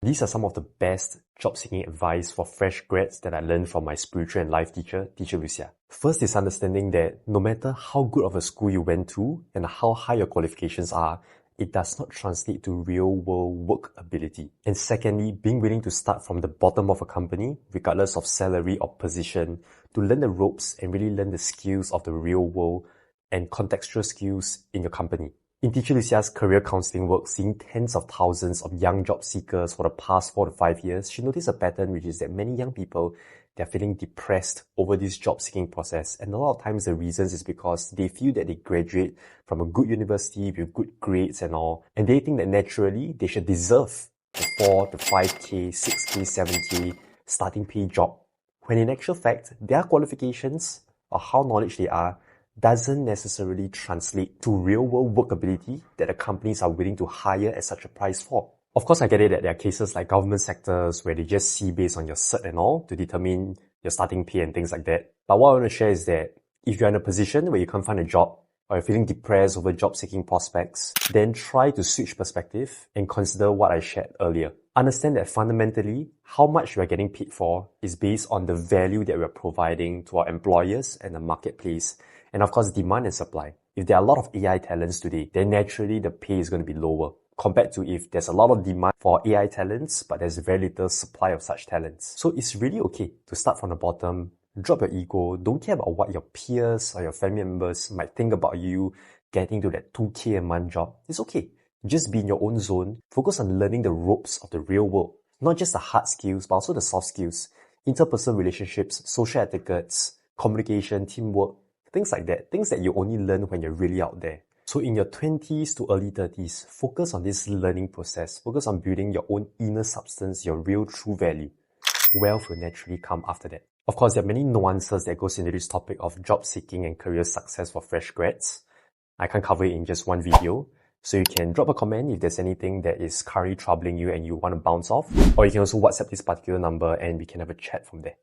These are some of the best job-seeking advice for fresh grads that I learned from my spiritual and life teacher, Teacher Lu Xia. First is understanding that no matter how good of a school you went to and how high your qualifications are, it does not translate to real-world work ability. And secondly, being willing to start from the bottom of a company, regardless of salary or position, to learn the ropes and really learn the skills of the real world and contextual skills in your company. In Teacher Lu Xia's career counseling work, seeing tens of thousands of young job seekers for the past 4 to 5 years, she noticed a pattern, which is that many young people, they're feeling depressed over this job seeking process. And a lot of times the reasons is because they feel that they graduate from a good university with good grades and all, and they think that naturally they should deserve the 4 to 5K, 6K, 7K starting pay job. When in actual fact, their qualifications or how knowledge they are doesn't necessarily translate to real-world workability that the companies are willing to hire at such a price for. Of course, I get it that there are cases like government sectors where they just see based on your cert and all to determine your starting pay and things like that. But what I want to share is that if you're in a position where you can't find a job or you're feeling depressed over job-seeking prospects, then try to switch perspective and consider what I shared earlier. Understand that fundamentally, how much we are getting paid for is based on the value that we are providing to our employers and the marketplace. And of course, demand and supply. If there are a lot of AI talents today, then naturally the pay is going to be lower compared to if there's a lot of demand for AI talents, but there's very little supply of such talents. So it's really okay to start from the bottom, drop your ego, don't care about what your peers or your family members might think about you getting to that 2K a month job. It's okay. Just be in your own zone. Focus on learning the ropes of the real world. Not just the hard skills, but also the soft skills. Interpersonal relationships, social etiquettes, communication, teamwork, things like that. Things that you only learn when you're really out there. So in your 20s to early 30s, focus on this learning process. Focus on building your own inner substance, your real true value. Wealth will naturally come after that. Of course, there are many nuances that goes into this topic of job seeking and career success for fresh grads. I can't cover it in just one video. So you can drop a comment if there's anything that is currently troubling you and you want to bounce off. Or you can also WhatsApp this particular number and we can have a chat from there.